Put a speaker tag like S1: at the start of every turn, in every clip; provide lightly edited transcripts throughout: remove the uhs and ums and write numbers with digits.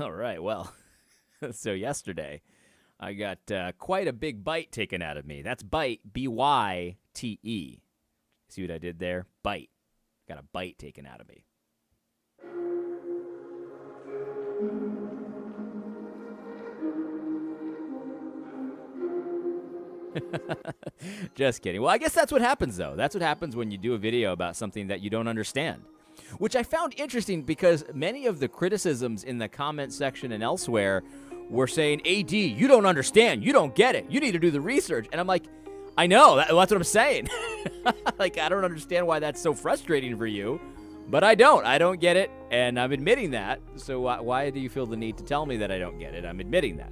S1: All right. Well, so yesterday I got quite a big bite taken out of me. That's bite, B-Y-T-E. See what I did there? Bite. Got a bite taken out of me. Just kidding. Well, I guess that's what happens, though. That's what happens when you do a video about something that you don't understand, which I found interesting because many of the criticisms in the comment section and elsewhere were saying, AD, you don't understand. You don't get it. You need to do the research. And I'm like, I know. That's what I'm saying. Like, I don't understand why that's so frustrating for you, but I don't. I don't get it, and I'm admitting that. So why do you feel the need to tell me that I don't get it? I'm admitting that.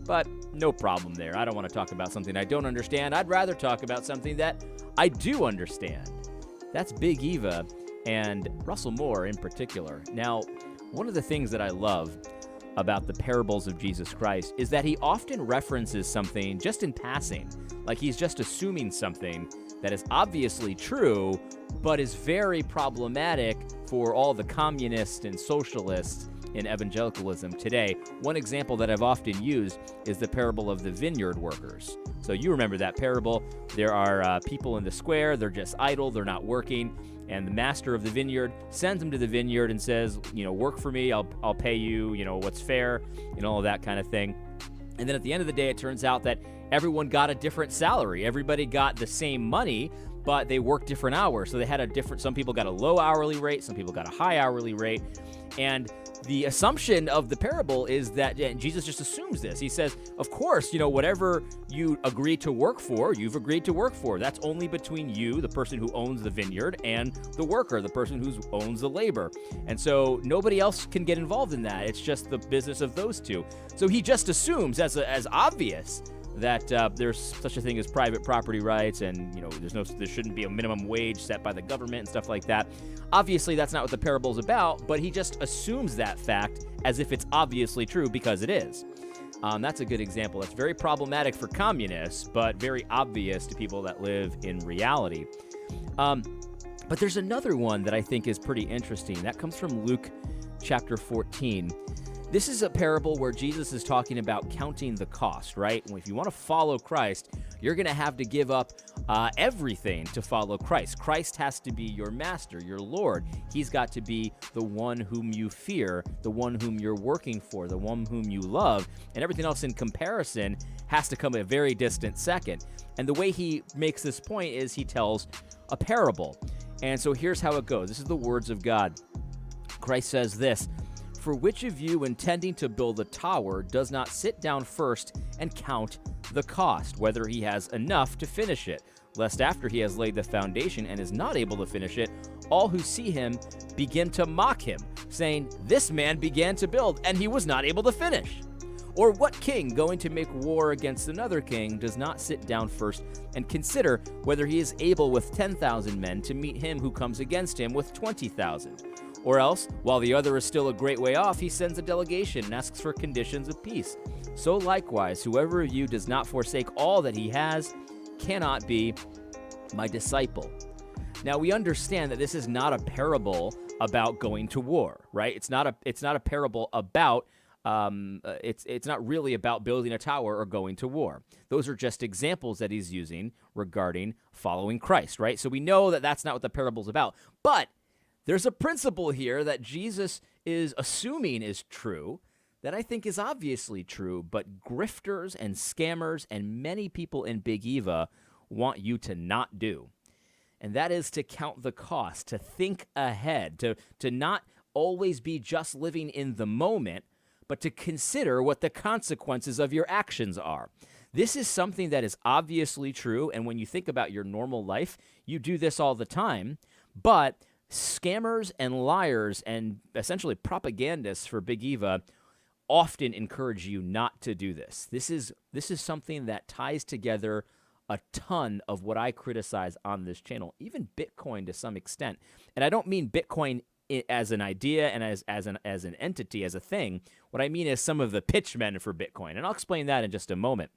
S1: But no problem there. I don't want to talk about something I don't understand. I'd rather talk about something that I do understand. That's Big Eva and Russell Moore in particular. Now, one of the things that I love about the parables of Jesus Christ is that he often references something just in passing, like he's just assuming something that is obviously true, but is very problematic for all the communists and socialists in evangelicalism today. One example that I've often used is the parable of the vineyard workers. So you remember that parable. There are people in the square, they're just idle, they're not working, and the master of the vineyard sends them to the vineyard and says, work for me, I'll pay you, what's fair, all of that kind of thing. And then at the end of the day, it turns out that everyone got a different salary. Everybody got the same money, but they worked different hours. So they had some people got a low hourly rate, some people got a high hourly rate. And the assumption of the parable is that Jesus just assumes this. He says, of course, whatever you agree to work for, you've agreed to work for. That's only between you, the person who owns the vineyard, and the worker, the person who owns the labor. And so nobody else can get involved in that. It's just the business of those two. So he just assumes, as obvious, that there's such a thing as private property rights, and there shouldn't be a minimum wage set by the government and stuff like that. Obviously, that's not what the parable's about, but he just assumes that fact as if it's obviously true because it is. That's a good example. That's very problematic for communists, but very obvious to people that live in reality. But there's another one that I think is pretty interesting. That comes from Luke chapter 14. This is a parable where Jesus is talking about counting the cost, right? If you want to follow Christ, you're going to have to give up everything to follow Christ. Christ has to be your master, your Lord. He's got to be the one whom you fear, the one whom you're working for, the one whom you love, and everything else in comparison has to come a very distant second. And the way he makes this point is he tells a parable. And so here's how it goes. This is the words of God. Christ says this, "For which of you intending to build a tower does not sit down first and count the cost, whether he has enough to finish it, lest after he has laid the foundation and is not able to finish it, all who see him begin to mock him, saying, 'This man began to build, and he was not able to finish.' Or what king going to make war against another king does not sit down first and consider whether he is able with 10,000 men to meet him who comes against him with 20,000? Or else, while the other is still a great way off, he sends a delegation and asks for conditions of peace. So likewise, whoever of you does not forsake all that he has cannot be my disciple." Now we understand that this is not a parable about going to war, right? It's not a parable about it's not really about building a tower or going to war. Those are just examples that he's using regarding following Christ, right? So we know that that's not what the parable's about. But there's a principle here that Jesus is assuming is true that I think is obviously true, but grifters and scammers and many people in Big Eva want you to not do. And that is to count the cost, to think ahead, to not always be just living in the moment, but to consider what the consequences of your actions are. This is something that is obviously true, and when you think about your normal life, you do this all the time, but scammers and liars and essentially propagandists for Big Eva often encourage you not to do this. This is something that ties together a ton of what I criticize on this channel, even Bitcoin to some extent. And I don't mean Bitcoin as an idea and as an entity, as a thing. What I mean is some of the pitchmen for Bitcoin, and I'll explain that in just a moment.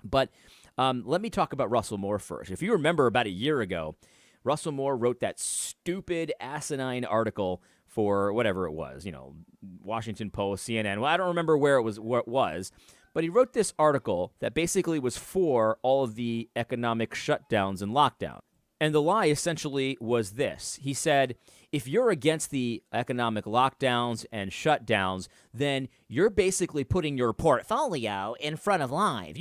S1: But let me talk about Russell Moore first. If you remember about a year ago, Russell Moore wrote that stupid, asinine article for whatever it was, Washington Post, CNN. Well, I don't remember where it was, but he wrote this article that basically was for all of the economic shutdowns and lockdowns. And the lie essentially was this. He said, if you're against the economic lockdowns and shutdowns, then you're basically putting your portfolio in front of life.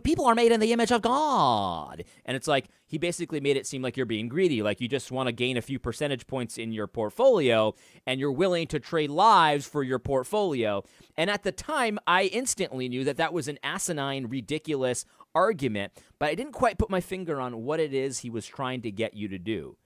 S1: People are made in the image of God. And it's like, he basically made it seem like you're being greedy, like you just want to gain a few percentage points in your portfolio, and you're willing to trade lives for your portfolio. And at the time, I instantly knew that was an asinine, ridiculous argument, but I didn't quite put my finger on what it is he was trying to get you to do.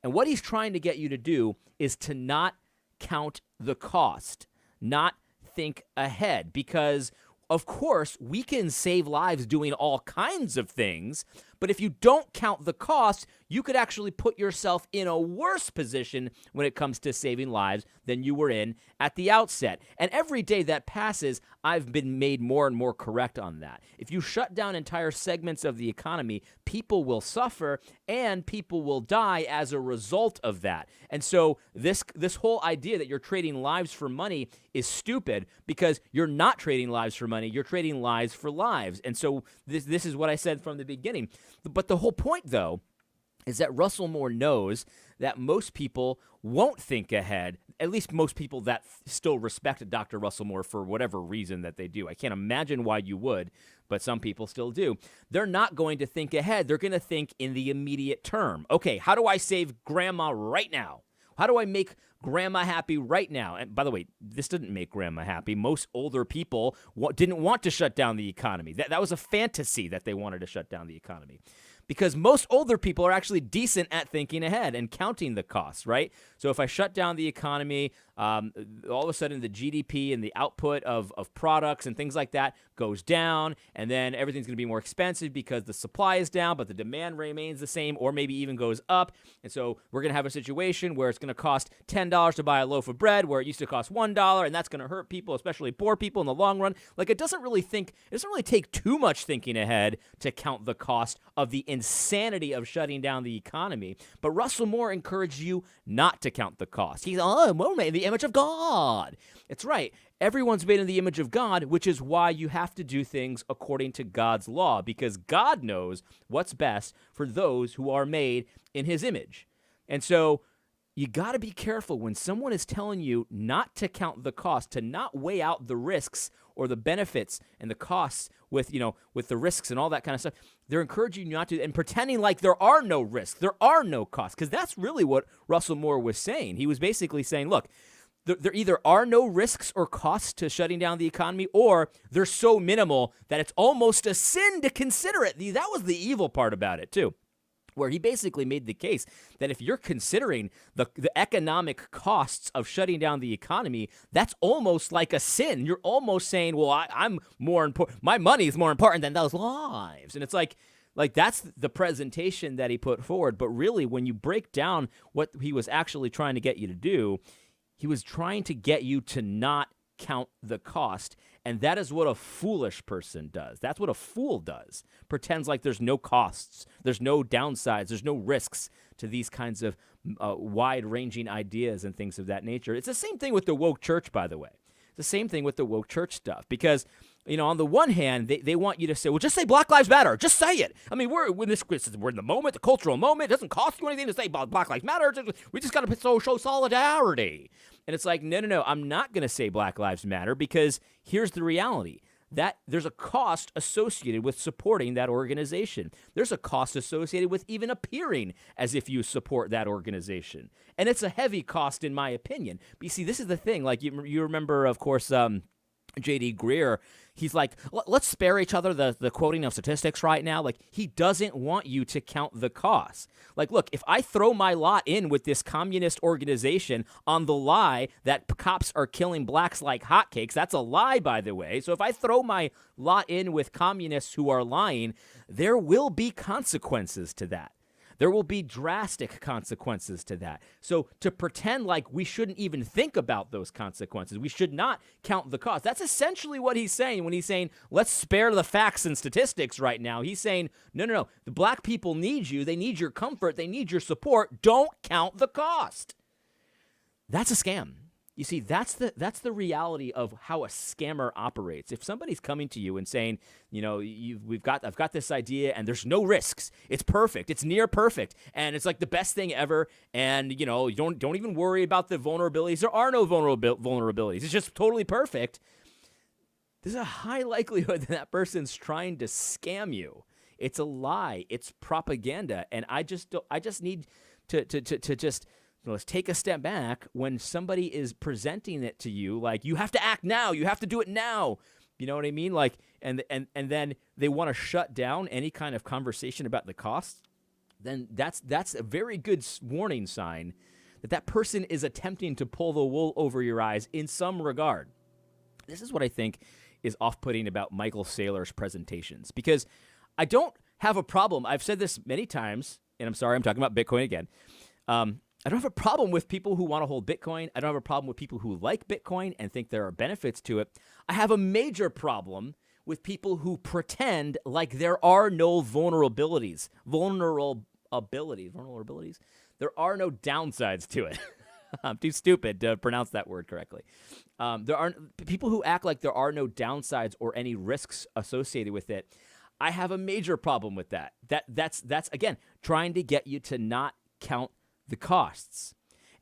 S1: And what he's trying to get you to do is to not count the cost, not think ahead, because of course we can save lives doing all kinds of things, but if you don't count the cost, you could actually put yourself in a worse position when it comes to saving lives than you were in at the outset. And every day that passes, I've been made more and more correct on that. If you shut down entire segments of the economy, people will suffer and people will die as a result of that. And so this whole idea that you're trading lives for money is stupid, because you're not trading lives for money, you're trading lives for lives. And so this is what I said from the beginning. But the whole point, though, is that Russell Moore knows that most people won't think ahead, at least most people that still respect Dr. Russell Moore for whatever reason that they do. I can't imagine why you would, but some people still do. They're not going to think ahead. They're going to think in the immediate term. Okay, how do I save grandma right now? How do I make grandma happy right now? And by the way, this didn't make grandma happy. Most older people didn't want to shut down the economy. That was a fantasy that they wanted to shut down the economy. Because most older people are actually decent at thinking ahead and counting the costs, right? So if I shut down the economy, all of a sudden the GDP and the output of products and things like that goes down, and then everything's going to be more expensive because the supply is down, but the demand remains the same, or maybe even goes up. And so we're going to have a situation where it's going to cost $10 to buy a loaf of bread, where it used to cost $1, and that's going to hurt people, especially poor people, in the long run. Like, it doesn't really take too much thinking ahead to count the cost of the insanity of shutting down the economy. But Russell Moore encouraged you not to count the cost. He's, we're made in the image of God. It's right. Everyone's made in the image of God, which is why you have to do things according to God's law, because God knows what's best for those who are made in his image. And so you got to be careful when someone is telling you not to count the cost, to not weigh out the risks or the benefits and the costs with the risks and all that kind of stuff. They're encouraging you not to, and pretending like there are no risks, there are no costs, because that's really what Russell Moore was saying. He was basically saying, look, there either are no risks or costs to shutting down the economy, or they're so minimal that it's almost a sin to consider it. That was the evil part about it, too, where he basically made the case that if you're considering the economic costs of shutting down the economy, that's almost like a sin. You're almost saying, well, I'm more important. My money is more important than those lives. And it's like that's the presentation that he put forward. But really, when you break down what he was actually trying to get you to do, he was trying to get you to not count the cost. And that is what a foolish person does. That's what a fool does. Pretends like there's no costs, there's no downsides, there's no risks to these kinds of wide-ranging ideas and things of that nature. It's the same thing with the woke church, by the way. It's the same thing with the woke church stuff, because on the one hand, they want you to say, well, just say Black Lives Matter. Just say it. I mean, we're in the moment, the cultural moment. It doesn't cost you anything to say Black Lives Matter. We just got to show solidarity. And it's like, no, I'm not going to say Black Lives Matter, because here's the reality. That there's a cost associated with supporting that organization. There's a cost associated with even appearing as if you support that organization. And it's a heavy cost, in my opinion. But you see, this is the thing. Like, you remember, of course, J.D. Greear, he's like, let's spare each other the quoting of statistics right now. Like, he doesn't want you to count the costs. Like, look, if I throw my lot in with this communist organization on the lie that cops are killing blacks like hotcakes, that's a lie, by the way. So if I throw my lot in with communists who are lying, there will be consequences to that. There will be drastic consequences to that. So to pretend like we shouldn't even think about those consequences, we should not count the cost. That's essentially what he's saying when he's saying, let's spare the facts and statistics right now. He's saying, no. The black people need you. They need your comfort. They need your support. Don't count the cost. that's a scam. You see, that's the reality of how a scammer operates. If somebody's coming to you and saying, I've got this idea and there's no risks. It's perfect. It's near perfect. And it's like the best thing ever. And, you don't even worry about the vulnerabilities. There are no vulnerabilities. It's just totally perfect. There's a high likelihood that person's trying to scam you. It's a lie. It's propaganda. And I just need to just let's take a step back when somebody is presenting it to you like you have to act now, you have to do it now. You know what I mean? Like, and then they want to shut down any kind of conversation about the costs. Then that's a very good warning sign that person is attempting to pull the wool over your eyes in some regard. This is what I think is off-putting about Michael Saylor's presentations, because I don't have a problem. I've said this many times, and I'm sorry, I'm talking about Bitcoin again. I don't have a problem with people who want to hold Bitcoin. I don't have a problem with people who like Bitcoin and think there are benefits to it. I have a major problem with people who pretend like there are no vulnerabilities. There are no downsides to it. I'm too stupid to pronounce that word correctly. There aren't people who act like there are no downsides or any risks associated with it. I have a major problem with that. That's again trying to get you to not count the costs.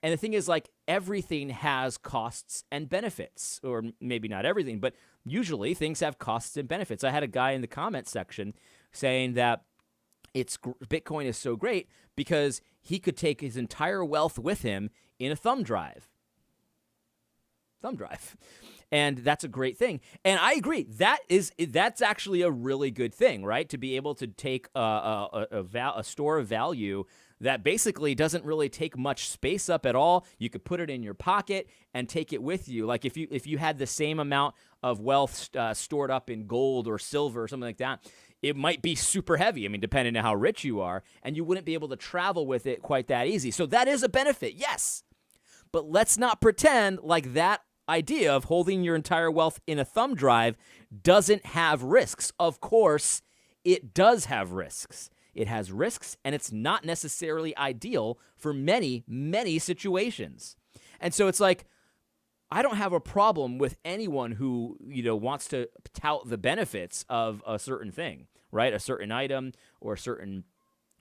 S1: And the thing is, like, everything has costs and benefits, or maybe not everything, but usually things have costs and benefits. I had a guy in the comment section saying that Bitcoin is so great because he could take his entire wealth with him in a thumb drive. And that's a great thing. And I agree. That's actually a really good thing, right? To be able to take a store of value that basically doesn't really take much space up at all. You could put it in your pocket and take it with you. Like if you had the same amount of wealth stored up in gold or silver or something like that, it might be super heavy. I mean, depending on how rich you are, and you wouldn't be able to travel with it quite that easy. So that is a benefit, yes. But let's not pretend like that idea of holding your entire wealth in a thumb drive doesn't have risks. Of course, it does have risks. It has risks, and it's not necessarily ideal for many, many situations. And so it's like, I don't have a problem with anyone who, wants to tout the benefits of a certain thing, right? A certain item or a certain,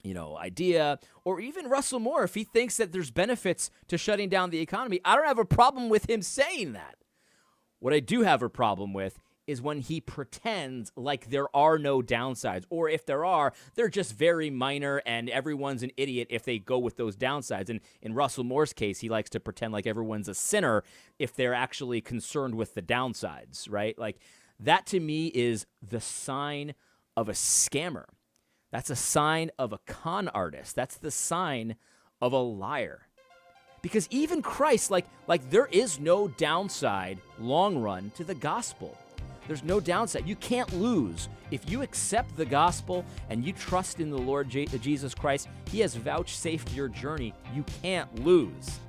S1: idea, or even Russell Moore, if he thinks that there's benefits to shutting down the economy, I don't have a problem with him saying that. What I do have a problem with is when he pretends like there are no downsides, or if there are, they're just very minor and everyone's an idiot if they go with those downsides. And in Russell Moore's case, he likes to pretend like everyone's a sinner if they're actually concerned with the downsides, right? Like, that to me is the sign of a scammer. That's a sign of a con artist. That's the sign of a liar. Because even Christ, like there is no downside long run to the gospel. There's no downside. You can't lose. If you accept the gospel and you trust in the Lord Jesus Christ, he has vouchsafed your journey. You can't lose.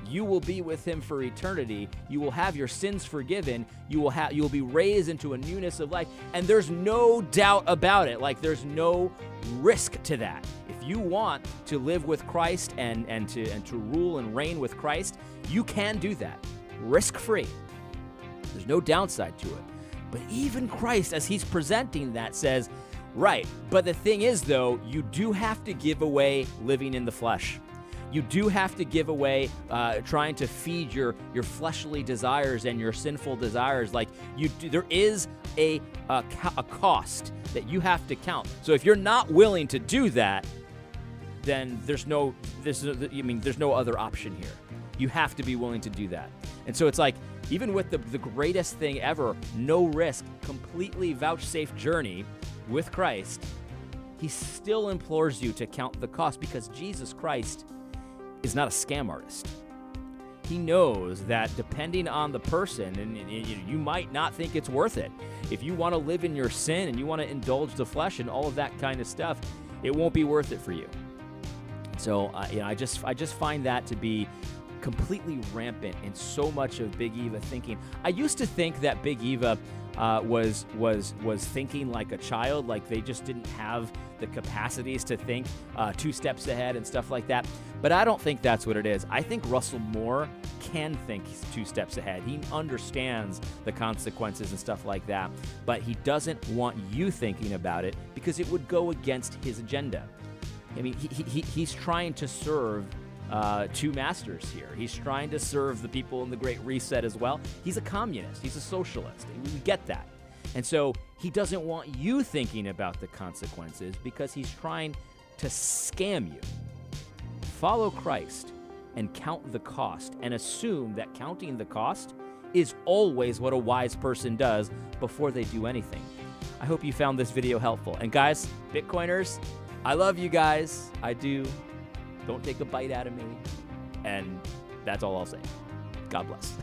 S1: You will be with him for eternity. You will have your sins forgiven. You will be raised into a newness of life. And there's no doubt about it. Like, there's no risk to that. If you want to live with Christ and to rule and reign with Christ, you can do that. Risk-free. There's no downside to it. But even Christ, as he's presenting that, says, right, but the thing is, though, you do have to give away living in the flesh. You do have to give away trying to feed your fleshly desires and your sinful desires. Like, there is a cost that you have to count. So if you're not willing to do that, then there's no other option here. You have to be willing to do that. And so it's like, even with the greatest thing ever, no risk, completely vouchsafed journey with Christ, he still implores you to count the cost, because Jesus Christ is not a scam artist. He knows that depending on the person, and you might not think it's worth it. If you want to live in your sin and you want to indulge the flesh and all of that kind of stuff, it won't be worth it for you. So I just find that to be completely rampant in so much of Big Eva thinking. I used to think that Big Eva was thinking like a child, like they just didn't have the capacities to think 2 steps ahead and stuff like that. But I don't think that's what it is. I think Russell Moore can think 2 steps ahead. He understands the consequences and stuff like that, but he doesn't want you thinking about it because it would go against his agenda. I mean, he's trying to serve 2 masters here. He's trying to serve the people in the Great Reset as well. He's a communist. He's a socialist. We get that. And so he doesn't want you thinking about the consequences because he's trying to scam you. Follow Christ and count the cost and assume that counting the cost is always what a wise person does before they do anything. I hope you found this video helpful. And guys, Bitcoiners, I love you guys. I do. Don't take a bite out of me. And that's all I'll say. God bless.